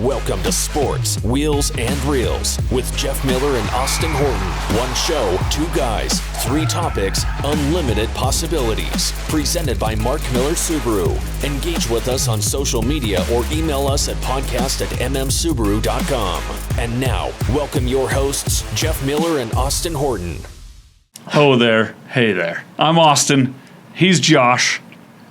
Welcome to Sports, Wheels, and Reels with Jeff Miller and Austin Horton. One show, two guys, three topics, unlimited possibilities. Presented by Mark Miller Subaru. Engage with us on social media or email us at podcast@mmsubaru.com. And now, welcome your hosts, Jeff Miller and Austin Horton. Ho there, hey there. I'm Austin. He's Josh.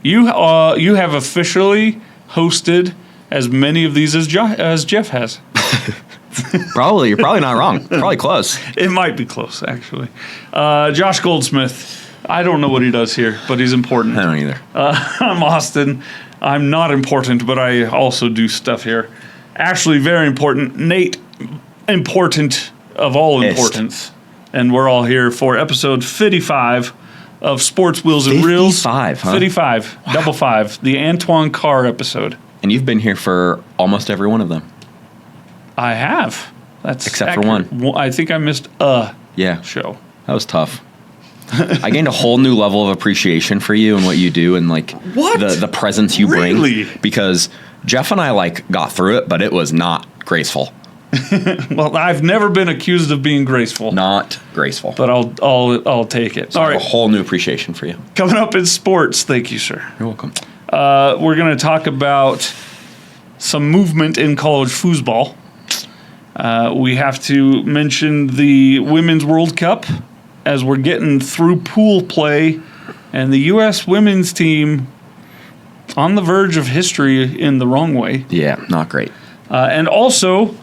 You have officially hosted as many of these as Jeff has. Probably. You're probably not wrong. Probably close. It might be close, actually. Josh Goldsmith. I don't know what he does here, but he's important. I don't either. I'm Austin. I'm not important, but I also do stuff here. Ashley, very important. Nate, important of all importance. And we're all here for episode 55 of Sports, Wheels, and Reels. 55, huh? 55, wow. Double five, the Antoine Carr episode. And you've been here for almost every one of them. I have. That's except accurate. for one. I think I missed a Yeah, show. That was tough. I gained a whole new level of appreciation for you and what you do and like What? the presence you Really? bring. Because Jeff and I got through it, but it was not graceful. Well, I've never been accused of being graceful. Not graceful. But I'll take it. So All I have right. a whole new appreciation for you. Coming up in sports, thank you, sir. You're welcome. We're going to talk about some movement in college foosball. We have to mention the Women's World Cup as we're getting through pool play, and the U.S. women's team on the verge of history in the wrong way. Yeah, not great. And also,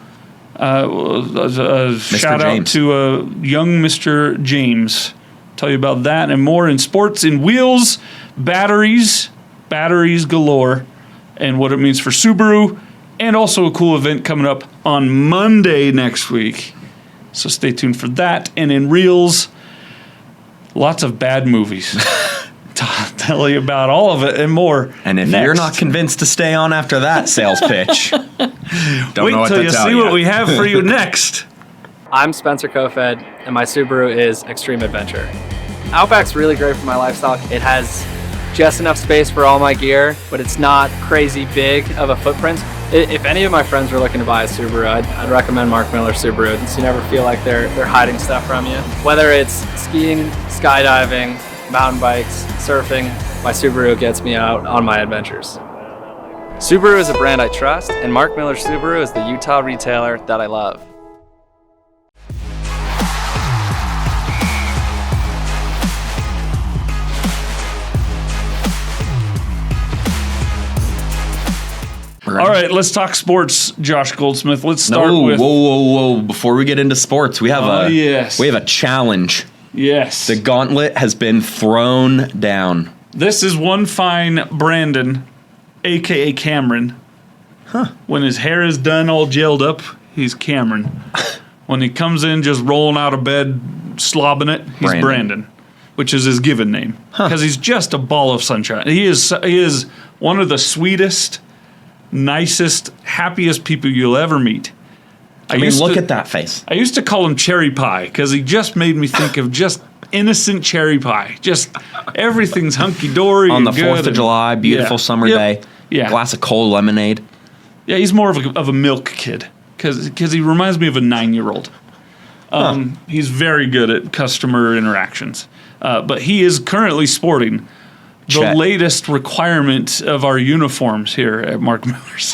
a shout out James. to young Mr. James. Tell you about that and more in sports, in wheels, batteries galore, and what it means for Subaru, and also a cool event coming up on Monday next week. So stay tuned for that. And in reels, lots of bad movies. Tell you about all of it and more. And if you're not convinced to stay on after that sales pitch, don't know what Wait till to you tell see what we have for you next. I'm Spencer Kofed, and my Subaru is Extreme Adventure. Outback's really great for my lifestyle. It has just enough space for all my gear, but it's not crazy big of a footprint. If any of my friends were looking to buy a Subaru, I'd recommend Mark Miller Subaru, so you never feel like they're hiding stuff from you. Whether it's skiing, skydiving, mountain bikes, surfing, my Subaru gets me out on my adventures. Subaru is a brand I trust, and Mark Miller Subaru is the Utah retailer that I love. All right, let's talk sports, Josh Goldsmith. Let's start with... Whoa. Before we get into sports, we have a challenge. Yes. The gauntlet has been thrown down. This is one fine Brandon, a.k.a. Cameron. When his hair is done all gelled up, he's Cameron. When he comes in just rolling out of bed, slobbing it, he's Brandon, which is his given name. Because he's just a ball of sunshine. He is one of the sweetest, nicest, happiest people you'll ever meet. I mean, look at that face. I used to call him Cherry Pie because he just made me think of just innocent cherry pie. Just everything's hunky-dory. On the good 4th of July, beautiful summer day. Yeah. Glass of cold lemonade. Yeah, he's more of a milk kid because he reminds me of a 9-year-old. He's very good at customer interactions. But he is currently sporting the latest requirement of our uniforms here at Mark Miller's.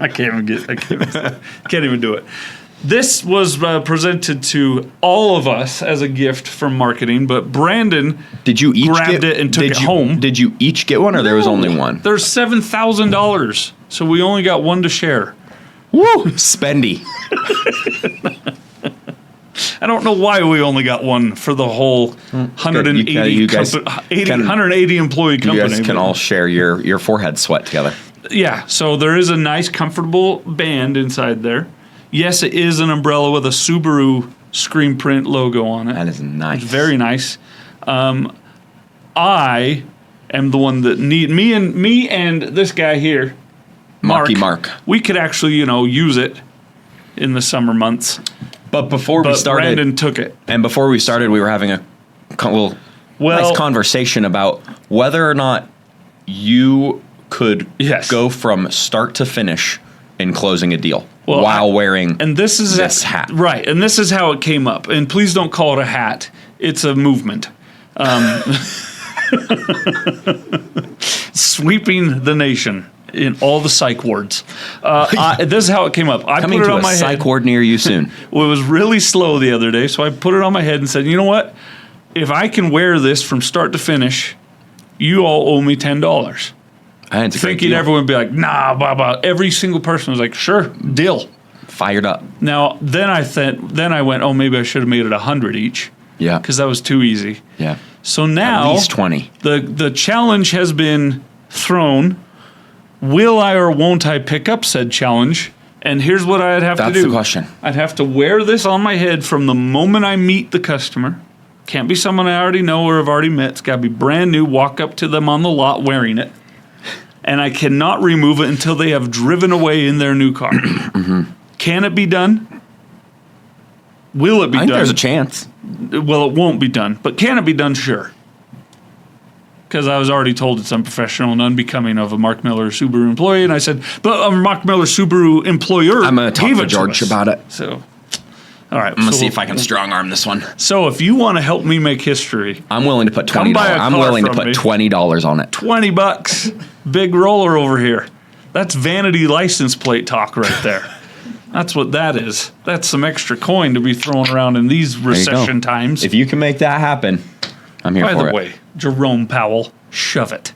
I can't even do it. This was presented to all of us as a gift from marketing, but Brandon grabbed it and took it home. Did you each get one, or there was only one? There's $7,000, so we only got one to share. Woo! Spendy. I don't know why we only got one for the whole 180 employee company. You guys can all share your forehead sweat together. Yeah, so there is a nice, comfortable band inside there. Yes, it is an umbrella with a Subaru screen print logo on it. That is nice. It's very nice. I am the one that me and this guy here, Mark. We could actually, use it in the summer months. But before we started, Brandon took it. And before we started, we were having a little nice conversation about whether or not you could go from start to finish in closing a deal Well, while wearing and this is this hat. Right, and this is how it came up. And please don't call it a hat. It's a movement. Sweeping the nation in all the psych wards. This is how it came up. I Coming put it to on a my psych head. ward near you soon. Well, it was really slow the other day, so I put it on my head and said, you know what? If I can wear this from start to finish, you all owe me $10. And it's a great Thinking deal. everyone would be like, nah, blah, blah. Every single person was like, sure, deal. Fired up. Now, then I went, oh, maybe I should have made it 100 each Yeah. because that was too easy. Yeah. So now At least 20. the challenge has been thrown. Will I or won't I pick up said challenge? And here's what I'd have to That's do. the question. I'd have to wear this on my head from the moment I meet the customer. Can't be someone I already know or have already met. It's got to be brand new. Walk up to them on the lot wearing it. And I cannot remove it until they have driven away in their new car. Can it be done? Will it be I think done? there's a chance. Well, it won't be done. But can it be done? Sure. Because I was already told it's unprofessional and unbecoming of a Mark Miller Subaru employee. And I said, but a Mark Miller Subaru employer I'm going to talk gave to it George us. about it. So, all right. I'm going to see if I can strong arm this one. So if you want to help me make history, I'm willing to put $20. Come buy a I'm car willing to from put me. $20 on it. $20, big roller over here. That's vanity license plate talk right there. That's what that is. That's some extra coin to be thrown around in these There you go. recession times. If you can make that happen, I'm here By for the it. way, Jerome Powell, shove it.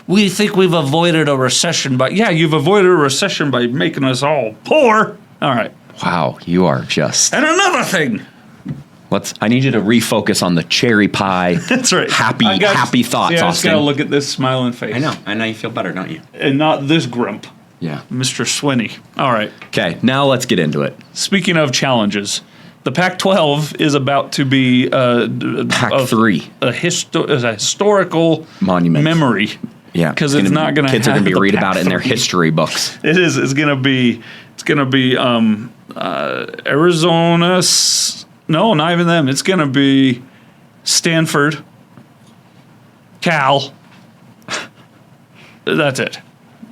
We think we've avoided a recession, but yeah, you've avoided a recession by making us all poor. All right. Wow, you are just. And another thing. I need you to refocus on the cherry pie. That's right. Happy thoughts, Yeah, I just gotta Austin. look at this smiling face. I know you feel better, don't you? And not this grump, Yeah. Mr. Swinney. All right. Okay, now let's get into it. Speaking of challenges, the Pac-12 is about to be Pac-3. a historical Monument. memory. Yeah, because it's not going to. Kids are going to be the read about it in their Pac-3. history books. It is. It's going to be. Arizona. No, not even them. It's going to be Stanford, Cal. That's it.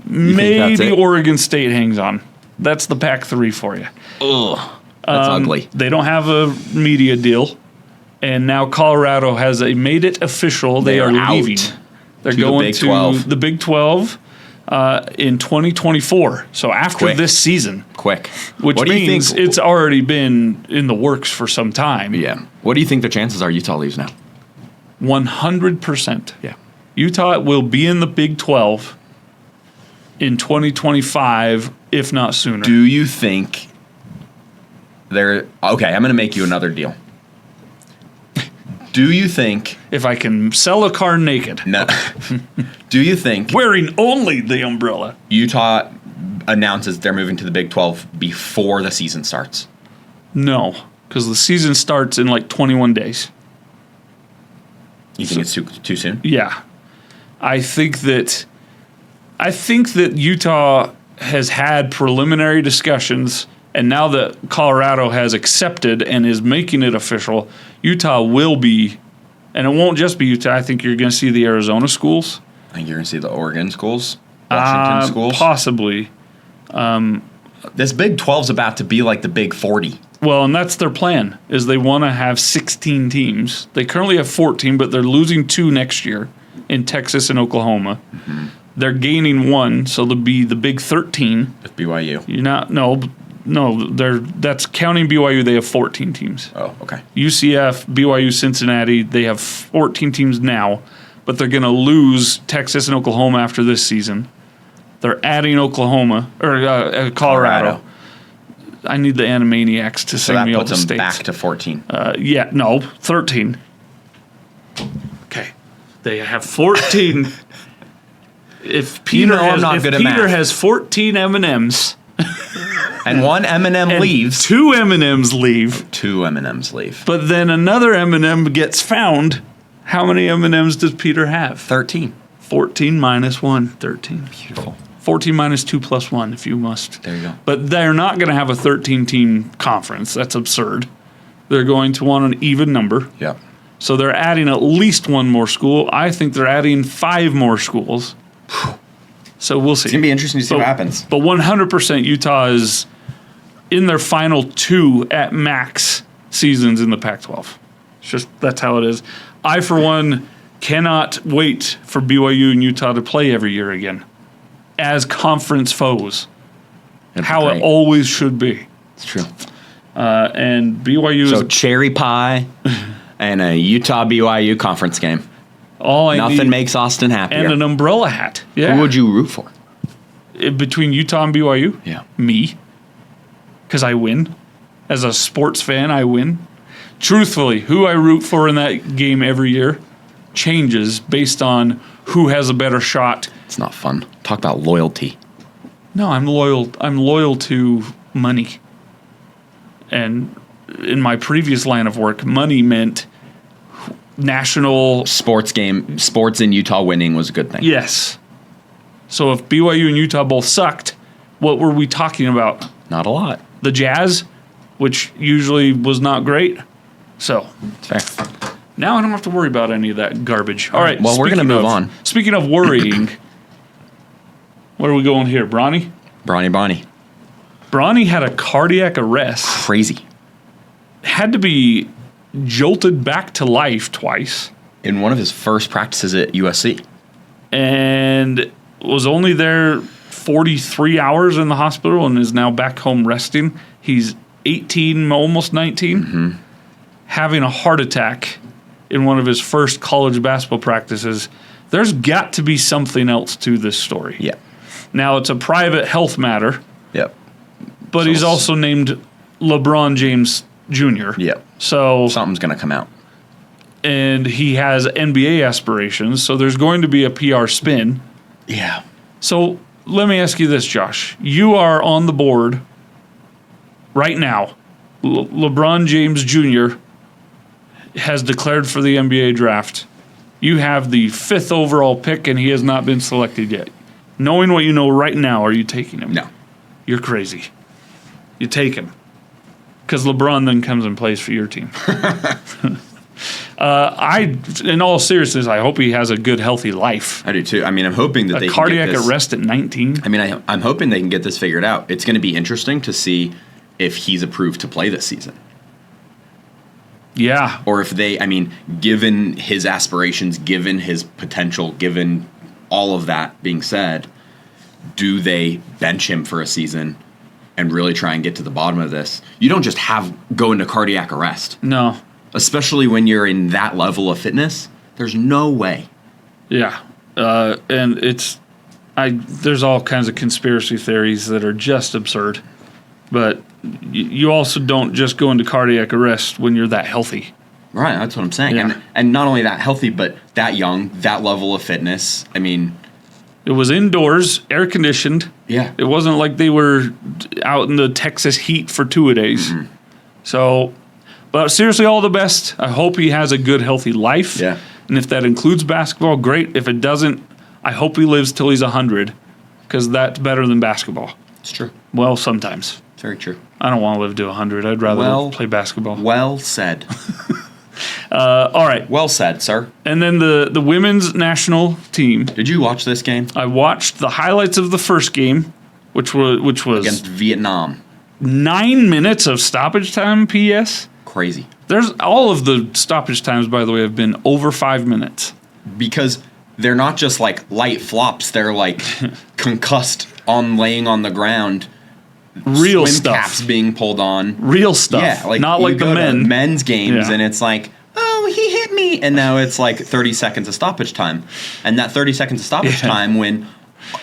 Maybe that's it? Oregon State hangs on. That's the Pac-3 for you. Ugh, that's ugly. They don't have a media deal, and now Colorado has made it official. They They're are out leaving. They're to the going Big to 12. the Big 12 in 2024. So after Quick. this season, Quick. which What do you means think? it's already been in the works for some time. Yeah. What do you think the chances are Utah leaves now? 100%. Yeah. Utah will be in the Big 12 in 2025, if not sooner. Do you think they're okay? I'm going to make you another deal. Do you think? If I can sell a car naked, No. Do you think wearing only the umbrella. Utah announces they're moving to the Big 12 before the season starts? No, because the season starts in like 21 days. You think it's too soon? Yeah. I think that Utah has had preliminary discussions, and now that Colorado has accepted and is making it official, Utah will be, and it won't just be Utah. I think you're going to see the Arizona schools. I think you're going to see the Oregon schools, Washington schools. Possibly. This Big 12's about to be like the Big 40. Well, and that's their plan, is they want to have 16 teams. They currently have 14, but they're losing 2 next year in Texas and Oklahoma. Mm-hmm. They're gaining 1, so they'll be the Big 13. With BYU. You're not, no, that's counting BYU, they have 14 teams. Oh, okay. UCF, BYU, Cincinnati, they have 14 teams now, but they're going to lose Texas and Oklahoma after this season. They're adding Oklahoma, or Colorado. I need the Animaniacs to So sing that me all puts the them states. back to 14. 13. Okay. They have 14. If Peter, I'm not good at math. has 14 M&Ms And one M&M and leaves. 2 M&Ms leave, 2 M&Ms leave. but then another M&M gets found, how many M&Ms does Peter have? 13. 14 minus 1, 13. Beautiful. 14 minus 2 plus 1, if you must. There you go. But they're not going to have a 13-team conference. That's absurd. They're going to want an even number. Yep. So they're adding at least 1 more school. I think they're adding 5 more schools. So we'll see. It's gonna be interesting to see what happens. But 100% Utah is in their final 2 at max seasons in the Pac-12. It's just that's how it is. I, for one, cannot wait for BYU and Utah to play every year again as conference foes. It'd be How great. it always should be. It's true. And BYU So is cherry pie and a Utah BYU conference game. all I Nothing need, makes Austin happier. and an umbrella hat. Yeah. Who would you root for? Between Utah and BYU? Yeah. Me. Because I win. As a sports fan, I win. Truthfully, who I root for in that game every year changes based on who has a better shot. It's not fun. Talk about loyalty. No, I'm loyal. I'm loyal to money. And in my previous line of work, money meant national. Sports in Utah winning was a good thing. Yes. So if BYU and Utah both sucked, what were we talking about? Not a lot. The Jazz, which usually was not great. So It's fair. now I don't have to worry about any of that garbage. All right. Well, we're gonna speaking move of- on. Speaking of worrying, where are we going here? Bronny? Bronny. Bronny had a cardiac arrest. Crazy. Had to be jolted back to life twice. In one of his first practices at USC. And was only there 43 hours in the hospital and is now back home resting. He's 18, almost 19, having a heart attack in one of his first college basketball practices. There's got to be something else to this story. Yeah. Now, it's a private health matter, Yep. but he's also named LeBron James Jr. Yep. So, Something's gonna come out. and he has NBA aspirations, so there's going to be a PR spin. Yeah. So let me ask you this, Josh. You are on the board right now. LeBron James Jr. has declared for the NBA draft. You have the 5th overall pick, and he has not been selected yet. Knowing what you know right now, are you taking him? No. You're crazy. You take him. Because LeBron then comes and plays for your team. In all seriousness, I hope he has a good, healthy life. I do too. I mean, I'm hoping that A they cardiac can get this, arrest at 19. I mean, I'm hoping they can get this figured out. It's going to be interesting to see if he's approved to play this season. Yeah. Or if they, I mean, given his aspirations, given his potential, given all of that being said, do they bench him for a season and really try and get to the bottom of this? You don't just go into cardiac arrest, No. especially when you're in that level of fitness. There's no way. Yeah. And there's all kinds of conspiracy theories that are just absurd. But you also don't just go into cardiac arrest when you're that healthy. Right, that's what I'm saying. Yeah. And not only that healthy, but that young, that level of fitness. I mean, It was indoors, air conditioned. yeah. It wasn't like they were out in the Texas heat for 2-a-days. Mm-hmm. So, but seriously, all the best. I hope he has a good, healthy life. Yeah. And if that includes basketball, great. If it doesn't, I hope he lives till he's 100, because that's better than basketball. It's true. Well, sometimes. It's very true. I don't want to live to 100. I'd rather play basketball. Well said. All right. Well said, sir. And then the women's national team. Did you watch this game I watched the highlights of the first game, which was against Vietnam? 9 minutes of stoppage time. P.S. Crazy. There's all of the stoppage times, by the way, have been over 5 minutes. Because they're not just like light flops, they're like concussed laying on the ground. Real swim stuff. caps being pulled on. Real stuff. Yeah, like not you like the go to men. men's games, Yeah. and it's like, oh, he hit me, and now it's like 30 seconds of stoppage time, and that 30 seconds of stoppage Yeah. time when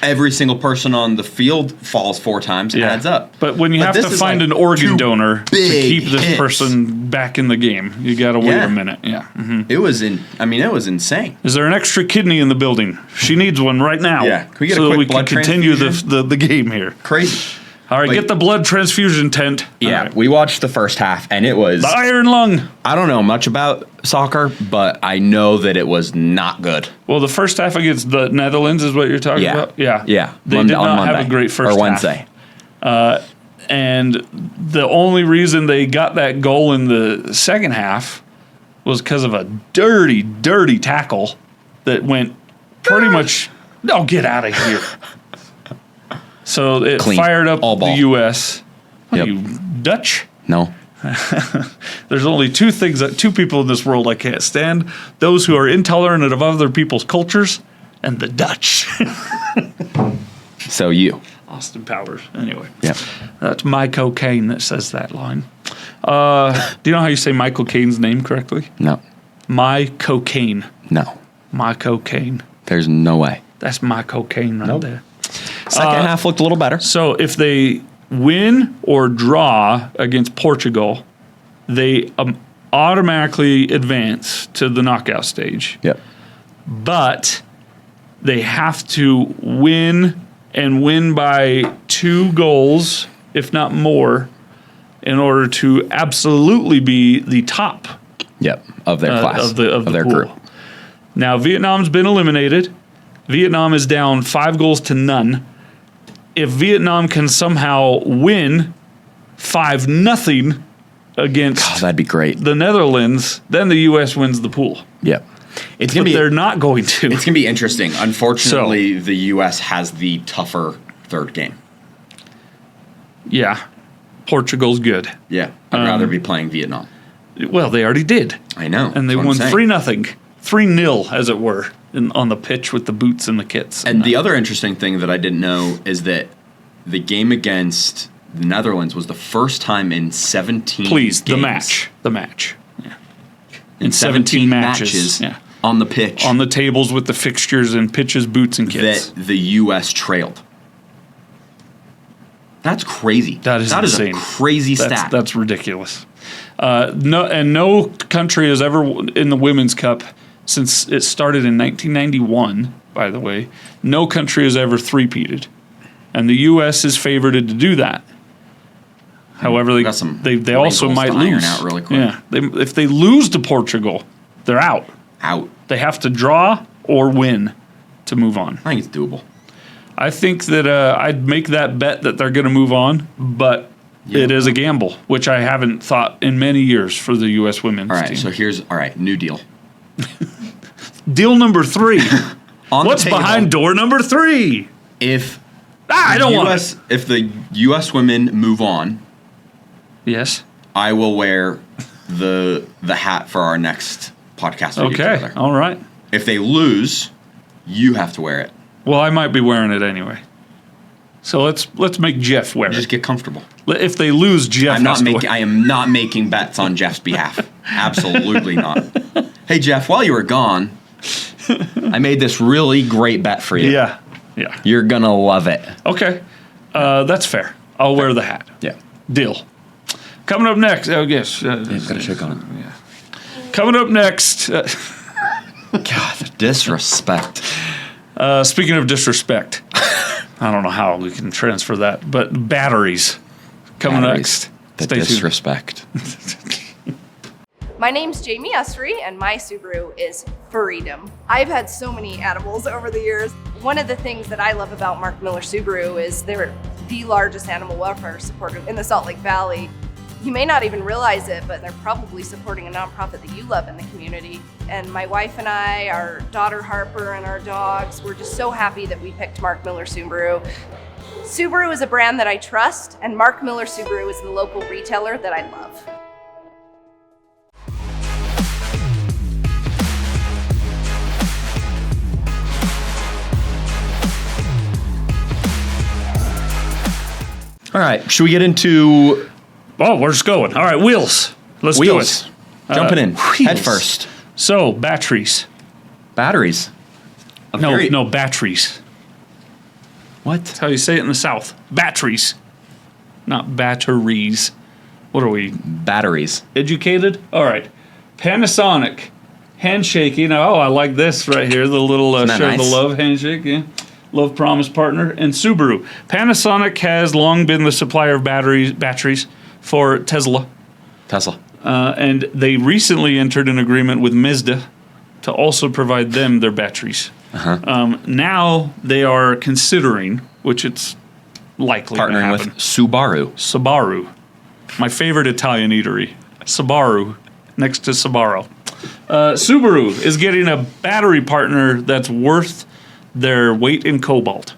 every single person on the field falls 4 times adds up. But when you have this to is find like an organ 2 donor to big keep this hits. person back in the game, you got to wait Yeah. a minute. Yeah. Mhm. It was insane. Is there an extra kidney in the building? She needs one right now. Yeah. Can we get a so quick that we blood can continue transfusion? the game here. Crazy. All right, Like- get the blood transfusion tent. All right. We watched the first half, and it was. The iron lung. I don't know much about soccer, but I know that it was not good. Well, the first half against the Netherlands is what you're talking Yeah. about? Yeah. Yeah. They Monday- did on not Monday, have a great first or half. Wednesday. And the only reason they got that goal in the second half was because of a dirty, dirty tackle that went pretty much. No, get out of here. So it Clean. fired up All ball. the U.S. What Yep. are you, Dutch? No. There's only two people in this world I can't stand: those who are intolerant of other people's cultures, and the Dutch. So you. Austin Powers. Anyway, Yep. that's my cocaine that says that line. Do you know how you say Michael Caine's name correctly? No. My cocaine. No. My cocaine. There's no way. That's my cocaine right there. Second half looked a little better. So if they win or draw against Portugal, they automatically advance to the knockout stage. Yep. But they have to win and win by 2 goals, if not more, in order to absolutely be the top Yep. Of their class. of the their pool. group. Now, Vietnam's been eliminated. Vietnam is down 5 goals to none. If Vietnam can somehow win 5-0 against Oh, that'd be great. the Netherlands, then the U.S. wins the pool. Yep. It's But gonna be. they're not going to. It's gonna be interesting. Unfortunately, the U.S. has the tougher third game. Yeah. Portugal's good. Yeah. I'd rather be playing Vietnam. Well, they already did. I know. And they that's won what I'm saying. 3-0. 3-0, as it were, on the pitch with the boots and the kits. And the other interesting thing that I didn't know is that the game against the Netherlands was the first time in 17 Please, games, the match. Yeah. in 17 matches Yeah. on the pitch On the tables with the fixtures and pitches, boots, and kits. that the U.S. trailed. That's crazy. That is insane. a crazy stat. That's ridiculous. No country has ever in the Women's Cup since it started in 1991. By the way, no country has ever three-peated, and the U.S. is favored to do that. However, Got some they also wrinkles might to iron lose. out really quick. Yeah, if they lose to Portugal, they're out. Out. They have to draw or win to move on. I think it's doable. I think that I'd make that bet that they're going to move on, but it is a gamble, which I haven't thought in many years for the U.S. women's All right. team. So new deal. Deal number 3. On What's the table, behind door number 3? If I don't want it. if the U.S. women move on, Yes. I will wear the hat for our next podcast. We do Okay. together. All right. If they lose, you have to wear it. Well, I might be wearing it anyway. So let's make Jeff wear Just it. get comfortable. If they lose, Jeff I'm has not to making. wear I am not making bets on Jeff's behalf. Absolutely not. Hey Jeff, while you were gone, I made this really great bet for you. Yeah. Yeah. You're gonna love it. Okay. That's fair. I'll wear the hat. Yeah. Deal. Coming up next. Oh, yes. Gotta shake on it. Coming up next. God, disrespect. Speaking of disrespect, I don't know how we can transfer that, but batteries coming Batteries. next. The Stay tuned. disrespect. My name's Jamie Estry, and my Subaru is Freedom. I've had so many animals over the years. One of the things that I love about Mark Miller Subaru is they're the largest animal welfare supporter in the Salt Lake Valley. You may not even realize it, but they're probably supporting a nonprofit that you love in the community. And my wife and I, our daughter Harper, and our dogs, we're just so happy that we picked Mark Miller Subaru. Subaru is a brand that I trust, and Mark Miller Subaru is the local retailer that I love. All right, should we get into Oh, we're just going. All right, wheels. Let's wheels? do it. Jumping in wheels. head first. So, batteries. Batteries. No, batteries. What? That's how you say it in the South. Batteries. Not batteries. What are we, Batteries. educated? All right. Panasonic. Handshaking. Oh, I like this right here. The little Isn't that share nice? the love handshake. Yeah. Love promise partner. And Subaru. Panasonic has long been the supplier of batteries for Tesla. And they recently entered an agreement with Mazda to also provide them their batteries. Now they are considering, which it's likely to Partnering with happen, Subaru. Subaru. My favorite Italian eatery. Subaru, next to Sbarro. Subaru is getting a battery partner that's worth their weight in cobalt.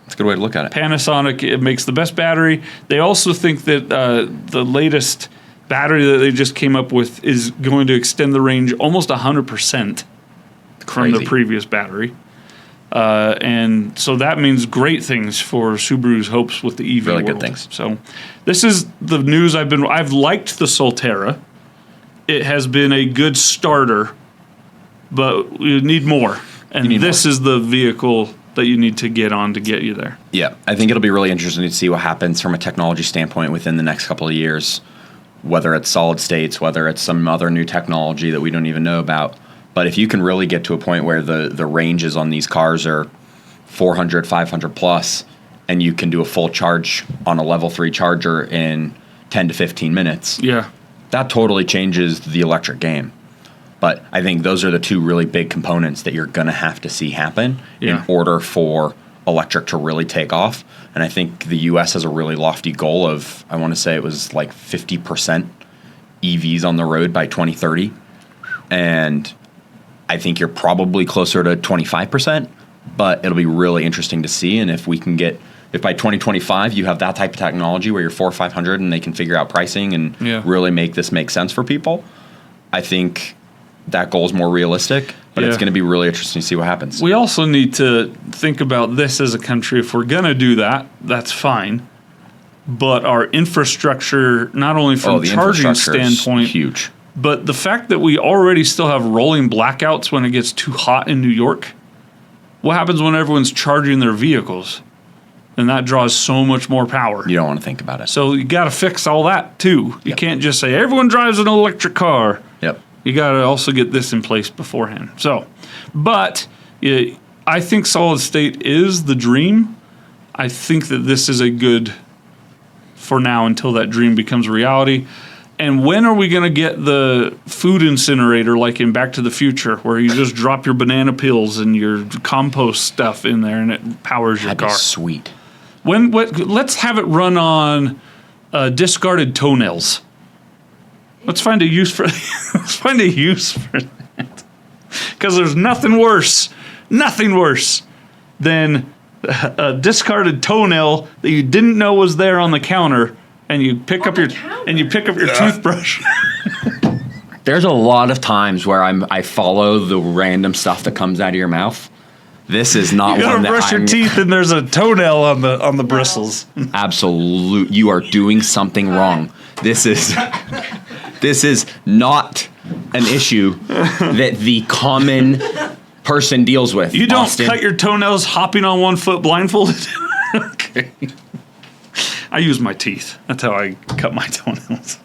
That's a good way to look at it. Panasonic, it makes the best battery. They also think that the latest battery that they just came up with is going to extend the range almost 100% from the Crazy. previous battery. And so that means great things for Subaru's hopes with the EV Really good world. things. So this is the news I've liked the Solterra. It has been a good starter, but you need more. And need this is the vehicle that you need to get on to get you there. Yeah, I think it'll be really interesting to see what happens from a technology standpoint within the next couple of years, whether it's solid states, whether it's some other new technology that we don't even know about. But if you can really get to a point where the ranges on these cars are 400, 500 plus, and you can do a full charge on a level 3 charger in 10 to 15 minutes, Yeah. that totally changes the electric game. But I think those are the two really big components that you're going to have to see happen Yeah. in order for electric to really take off. And I think the U.S. has a really lofty goal of, I want to say it was like 50% EVs on the road by 2030. And I think you're probably closer to 25%, but it'll be really interesting to see. And if we can get, if by 2025 you have that type of technology where you're 400 or 500 and they can figure out pricing and Yeah. really make this make sense for people, I think that goal is more realistic, but it's Yeah. going to be really interesting to see what happens. We also need to think about this as a country. If we're going to do that, that's fine. But our infrastructure, not only from the charging infrastructure is standpoint, huge. but the fact that we already still have rolling blackouts when it gets too hot in New York. What happens when everyone's charging their vehicles? And that draws so much more power. You don't want to think about it. So you got to fix all that too. You Yep. can't just say everyone drives an electric car. Yep. You got to also get this in place beforehand. So, but I think solid state is the dream. I think that this is a good for now until that dream becomes reality. And when are we going to get the food incinerator like in Back to the Future, where you just drop your banana peels and your compost stuff in there and it powers your That'd car? be sweet. Let's have it run on discarded toenails. Let's find a use for let's find a use for that. Because there's nothing worse than a discarded toenail that you didn't know was there on the counter, and you pick up your toothbrush. There's a lot of times where I follow the random stuff that comes out of your mouth. This is not You one gotta that brush your I'm teeth, and there's a toenail on the bristles. absolute. You are doing something wrong. This is not an issue that the common person deals with. You don't Austin. cut your toenails hopping on one foot blindfolded. Okay. I use my teeth. That's how I cut my toenails.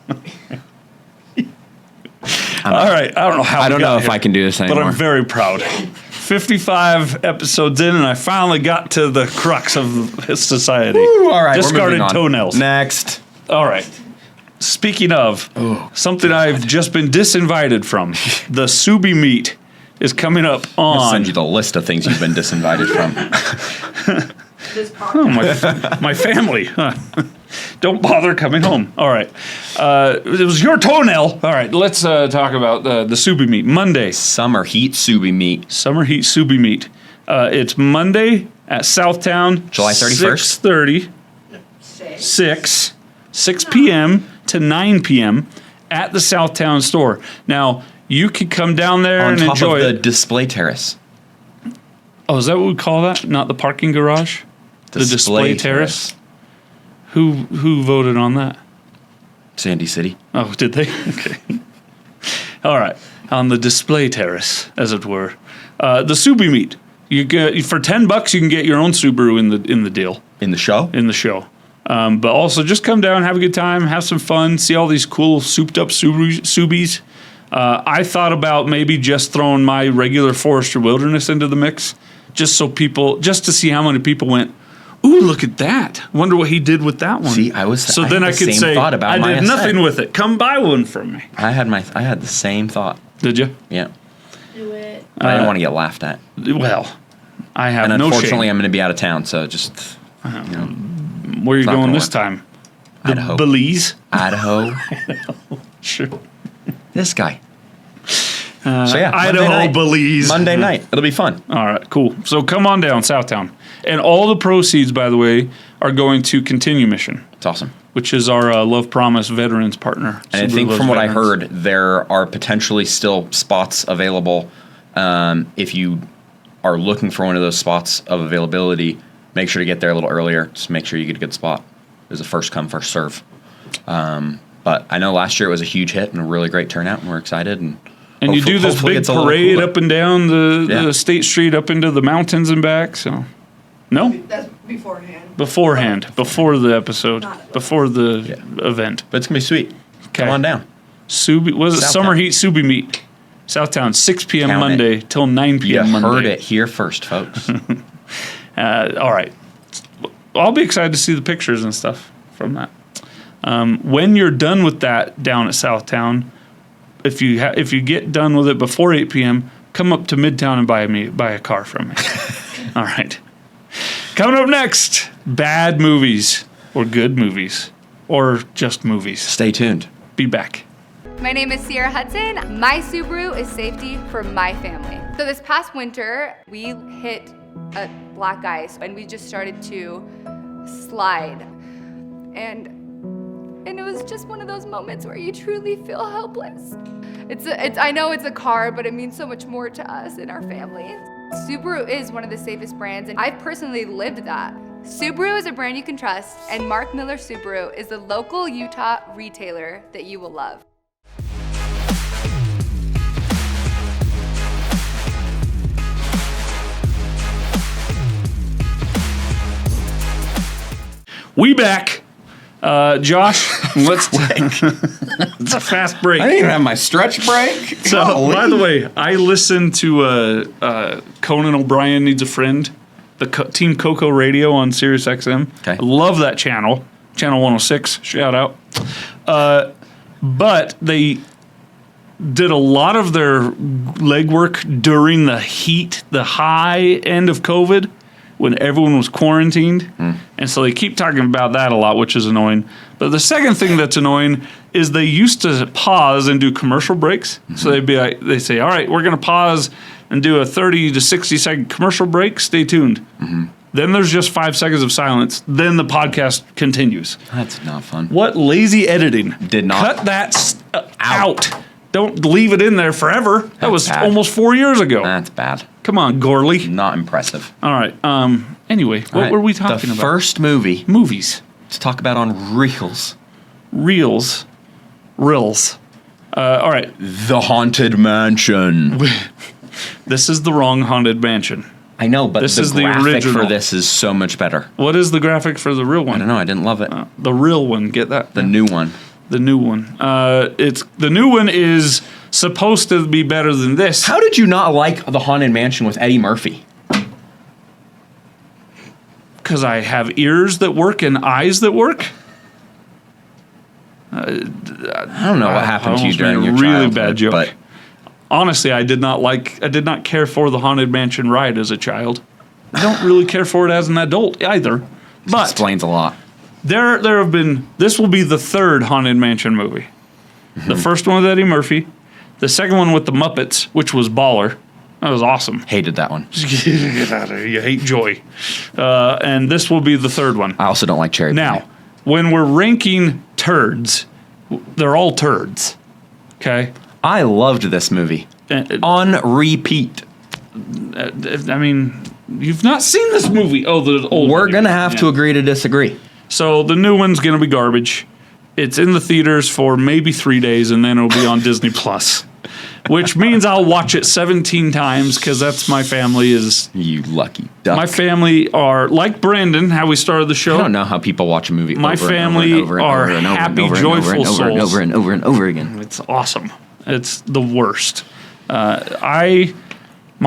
All right. I don't know how. I we don't got know if here, I can do this but anymore. I'm very proud. 55 episodes in, and I finally got to the crux of his society. All right, we're Discarded moving on. toenails. Next. All right. Speaking of something I've just been disinvited from, the Subi meet is coming up I'll on. send you the list of things you've been disinvited from. My family. Huh. Don't bother coming home. All right. It was your toenail. All right. Let's talk about the Subi meet. Monday. Summer heat Subi meet. Summer Heat Subi meet. It's Monday at Southtown. July 31st? 6:30. 6 p.m. to 9 p.m. at the Southtown store. Now, you could come down there On and top enjoy of the it. display terrace. Oh, is that what we call that? Not the parking garage? The display terrace? Who voted on that? Sandy City. Oh, did they? Okay. All right. On the display terrace, as it were. The Subi meet. You get for $10 you can get your own Subaru in the deal, In the show? in the show. But also just come down, have a good time, have some fun, see all these cool souped up Subis. I thought about maybe just throwing my regular Forester Wilderness into the mix, just to see how many people went, ooh, look at that. Wonder what he did with that one. See, I then had I the could same say, thought about I my did nothing Ascent. with it. Come buy one from me. I had the same thought. Did you? Yeah. Do it. But I didn't want to get laughed at. Well, I have And no unfortunately, shame. I'm going to be out of town, so just, Where are you not going gonna this work. time? Idaho. Belize? Idaho. Sure. This guy. So yeah, Idaho, Belize. Monday night. It'll be fun. All right, cool. So come on down, Southtown. And all the proceeds, by the way, are going to Continue Mission, It's awesome. which is our Love Promise Veterans partner. And I Subaru think Loves from what I Veterans. heard, there are potentially still spots available. If you are looking for one of those spots of availability, make sure to get there a little earlier. Just make sure you get a good spot. There's a first come, first serve. But I know last year it was a huge hit and a really great turnout, and we're excited. And you do this hopefully big it's a little parade cooler. up and down the Yeah. State Street, up into the mountains and back. So, no, That's beforehand. beforehand, before the episode, before the event. But it's going to be sweet. Come on down. Subi, was it Southtown. Summer Heat Subi Meet? Southtown, 6 p.m. Count it. Monday till 9 You p.m. Monday. heard it here first, folks. All right. I'll be excited to see the pictures and stuff from that. When you're done with that down at Southtown, if you get done with it before 8 p.m., come up to Midtown and buy a car from me. All right. Coming up next, bad movies or good movies or just movies. Stay tuned. Be back. My name is Sierra Hudson. My Subaru is safety for my family. So this past winter, we hit a black ice and we just started to slide. And it was just one of those moments where you truly feel helpless. I know it's a car, but it means so much more to us and our family. Subaru is one of the safest brands, and I've personally lived that. Subaru is a brand you can trust, and Mark Miller Subaru is the local Utah retailer that you will love. We back. Josh, let's. It's a fast break. I didn't even have my stretch break. So, Golly. by the way, I listened to Conan O'Brien Needs a Friend, the Team Coco Radio on Sirius XM. Okay. I love that channel, Channel 106. Shout out. But they did a lot of their legwork during the heat, the high end of COVID, when everyone was quarantined. And so they keep talking about that a lot, which is annoying. But the second thing that's annoying is they used to pause and do commercial breaks. So they'd be like, they say, all right, we're going to pause and do a 30 to 60 second commercial break. Stay tuned. Then there's just 5 seconds of silence. Then the podcast continues. That's not fun. What lazy editing. Did not. Cut that out. Don't leave it in there forever. That was bad. almost 4 years ago. That's bad. Come on, Gorley. Not impressive. All right. Anyway, what All right, were we talking the about? first movie Movies. to talk about on Reels. Reels. All right. The Haunted Mansion. This is the wrong Haunted Mansion. I know, but This the is the graphic original. for this is so much better. What is the graphic for the real I one? don't know. I didn't love it. The real one. Get that? The new one. The new one. It's the new one is supposed to be better than this. How did you not like The Haunted Mansion with Eddie Murphy? Because I have ears that work and eyes that work. I don't know what happened to you almost during made a your really childhood, bad joke. but Honestly, I did not care for the Haunted Mansion ride as a child. I don't really care for it as an adult either. But explains a lot. there have been. This will be the third Haunted Mansion movie. The first one with Eddie Murphy, the second one with the Muppets, which was baller. That was awesome. Hated that one. Get out of here! You hate joy. And this will be the third one. I also don't like Cherry Now, Pie. when we're ranking turds, they're all turds. Okay. I loved this movie. On repeat. I mean, you've not seen this movie. Oh, the old. We're one. going to have to Yeah. agree to disagree. So the new one's going to be garbage. It's in the theaters for maybe 3 days, and then it'll be on Disney Plus, which means I'll watch it 17 times because that's my family. Is You lucky duck. my family are like Brandon? How we started the show. I don't know how people watch a movie My over family and over and are over and over happy, and over and over joyful and over and souls. over and over and over again. It's awesome. It's the worst. My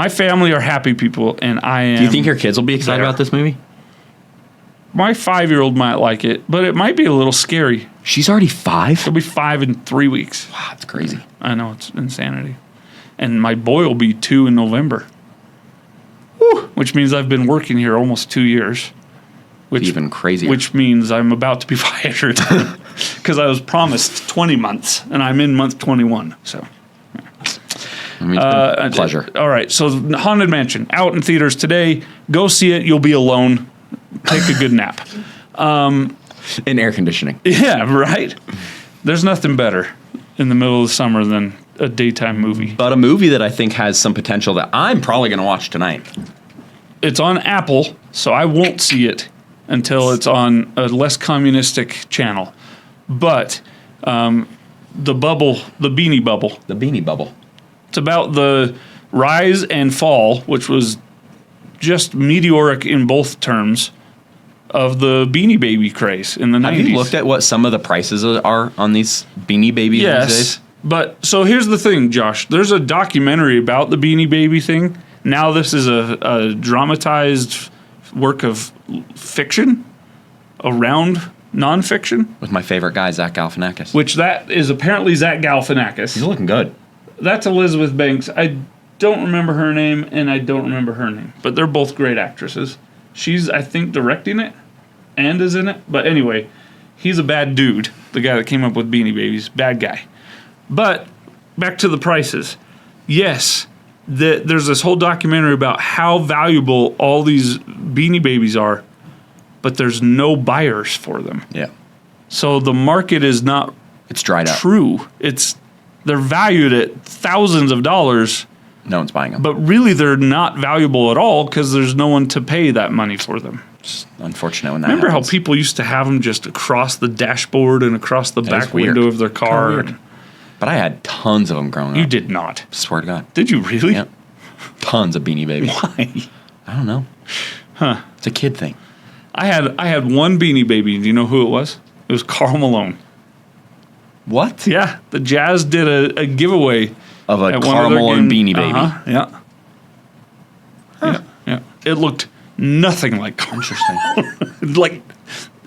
family are happy people, and I am. Do you think your kids will be excited there. about this movie? My 5-year-old might like it, but it might be a little scary. She's already 5? He'll be 5 in 3 weeks. Wow, that's crazy. I know, it's insanity. And my boy will be 2 in November. Whew, which means I've been working here almost 2 years. Which, Even crazier. Which means I'm about to be fired. Because I was promised 20 months, and I'm in month 21. So, I mean, it's been a pleasure. All right, so Haunted Mansion out in theaters today. Go see it. You'll be alone. Take a good nap. In air conditioning. Yeah, right. There's nothing better in the middle of the summer than a daytime movie. But a movie that I think has some potential that I'm probably going to watch tonight. It's on Apple, so I won't see it until it's on a less communistic channel. But the Beanie Bubble. The Beanie Bubble. It's about the rise and fall, which was just meteoric in both terms, of the Beanie Baby craze in the 90s. Have you looked at what some of the prices are on these Beanie Babies these days? But so here's the thing, Josh. There's a documentary about the Beanie Baby thing. Now this is a dramatized work of fiction around nonfiction. With my favorite guy, Zach Galifianakis. Which that is apparently Zach Galifianakis. He's looking good. That's Elizabeth Banks. I don't remember her name, and I don't remember her name. But they're both great actresses. She's, I think, directing it and is in it. But anyway, he's a bad dude. The guy that came up with Beanie Babies. Bad guy. But back to the prices. Yes, there's this whole documentary about how valuable all these Beanie Babies are, but there's no buyers for them. Yeah. So the market is not It's dried up. true. They're valued at thousands of dollars, No one's buying them. but really they're not valuable at all because there's no one to pay that money for them. It's unfortunate when that Remember happens. how people used to have them just across the dashboard and across the back weird. window of their car? Kinda weird. But I had tons of them growing You up. did not. Swear to God. Did you really? Yep. Tons of Beanie Babies. Why? I don't know. Huh. It's a kid thing. I had one Beanie Baby. Do you know who it was? It was Karl Malone. What? Yeah, the Jazz did a giveaway Of a at one of caramel their and games. Beanie Baby. Uh-huh, yeah. Yeah. It looked nothing like Karl. Interesting.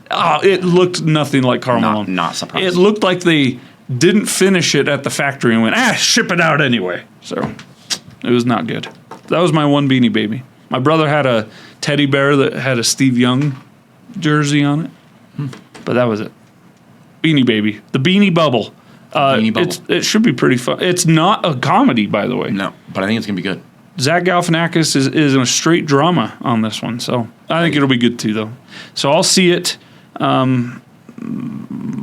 It looked nothing like Karl Malone. Not surprised. It looked like they didn't finish it at the factory and went, ship it out anyway. So it was not good. That was my one Beanie Baby. My brother had a teddy bear that had a Steve Young jersey on it, but that was it. Beanie Baby, the Beanie Bubble. Beanie Bubble. It should be pretty fun. It's not a comedy, by the way. No, but I think it's going to be good. Zach Galifianakis is in a straight drama on this one, so I think it'll be good too, though. So I'll see it,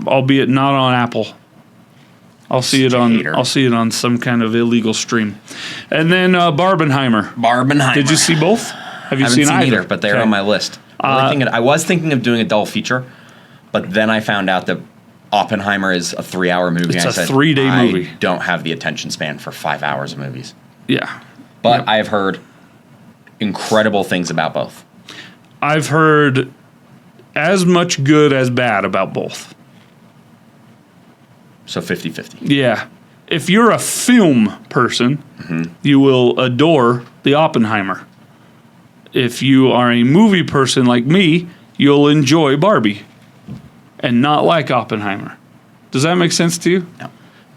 albeit not on Apple. I'll see it on some kind of illegal stream, and then Barbenheimer. Barbenheimer. Did you see both? Have you I haven't seen either? but they're Okay. on my list. I was thinking of doing a double feature, but then I found out that Oppenheimer is a 3-hour movie. It's and a I said, 3-day movie. I don't have the attention span for 5 hours of movies. Yeah, But Yep. I have heard incredible things about both. I've heard as much good as bad about both. So 50-50. Yeah. If you're a film person, you will adore the Oppenheimer. If you are a movie person like me, you'll enjoy Barbie and not like Oppenheimer. Does that make sense to you? No.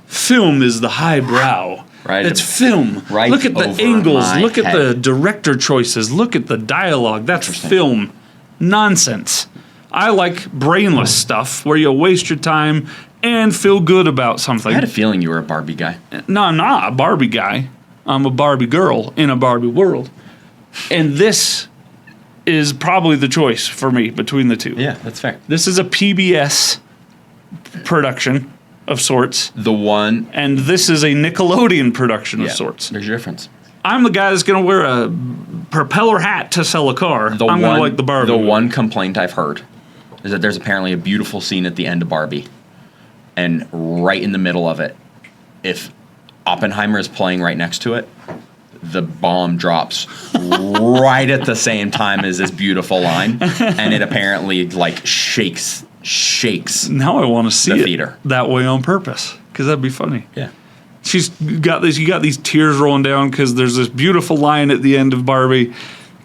Film is the highbrow. Right. It's film. Right Look at the over angles. my Look at head. the director choices. Look at the dialogue. That's film. Nonsense. I like brainless stuff where you waste your time and feel good about something. I had a feeling you were a Barbie guy. No, I'm not a Barbie guy. I'm a Barbie girl in a Barbie world. And this is probably the choice for me between the two. Yeah, that's fair. This is a PBS production of sorts, The one. and this is a Nickelodeon production of Yeah, sorts. There's your difference. I'm the guy that's going to wear a propeller hat to sell a car. I'm going to like the Barbie. The movie. one complaint I've heard is that there's apparently a beautiful scene at the end of Barbie, and right in the middle of it, if Oppenheimer is playing right next to it, the bomb drops right at the same time as this beautiful line, and it apparently shakes. Now I want to see the it theater. that way on purpose because that'd be funny. Yeah. She's got this. You got these tears rolling down because there's this beautiful line at the end of Barbie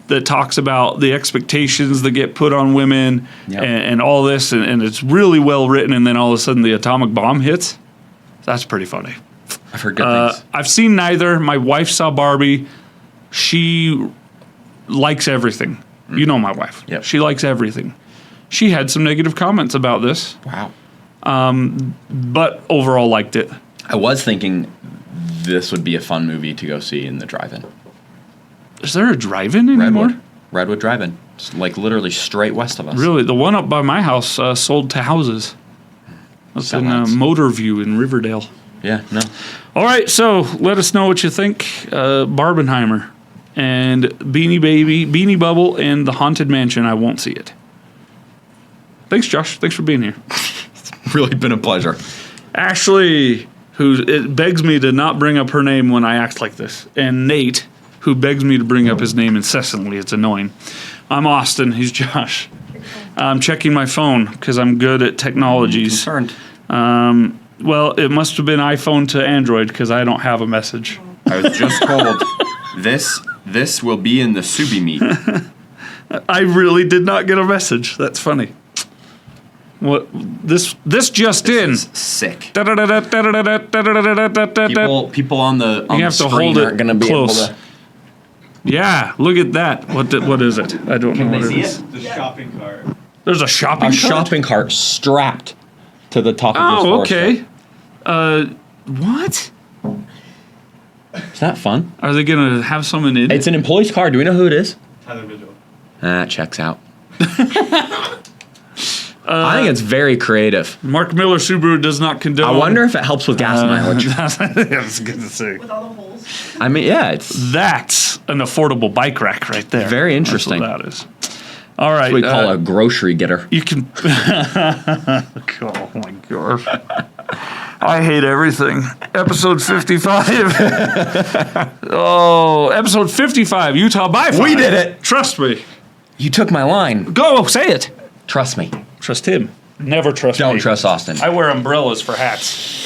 that talks about the expectations that get put on women and all this, and it's really well written. And then all of a sudden, the atomic bomb hits. That's pretty funny. I've heard good things. I've seen neither. My wife saw Barbie. She likes everything. You know my wife. Yep. She likes everything. She had some negative comments about this, Wow. but overall liked it. I was thinking this would be a fun movie to go see in the drive-in. Is there a drive-in anymore? Redwood Drive-In. It's like literally straight west of us. Really? The one up by my house sold to houses. That's in Motor View in Riverdale. Yeah, no. All right, so let us know what you think. Barbenheimer and Beanie Bubble, and the Haunted Mansion. I won't see it. Thanks, Josh. Thanks for being here. It's really been a pleasure. Ashley, who begs me to not bring up her name when I act like this, and Nate, who begs me to bring up his name incessantly. It's annoying. I'm Austin. He's Josh. I'm checking my phone because I'm good at technologies. Concerned. Well, it must have been iPhone to Android because I don't have a message. I was just told this will be in the Subi meet. I really did not get a message. That's funny. What this just in? Is sick. People on the You have to screen hold aren't it going to be close. able to. Yeah, look at that. What is it? I don't know what it is. The shopping cart. There's a shopping A cart? shopping cart strapped to the top of the Oh, store. okay. What? Is that fun? Are they gonna have someone in? It's an employee's car. Do we know who it is? Tyler Vigil. That checks out. I think it's very creative. Mark Miller Subaru does not condone. I wonder if it helps with gas mileage. That's good to see. With all the holes. I mean, yeah, it's That's an affordable bike rack right there. very interesting. That's what that is. All right. What we call a grocery getter. You can. Oh my gosh. I hate everything. Episode 55. Episode 55. Utah by 5. We did it. Trust me. You took my line. Go say it. Trust me. Trust him. Never trust me. Don't trust Austin. I wear umbrellas for hats.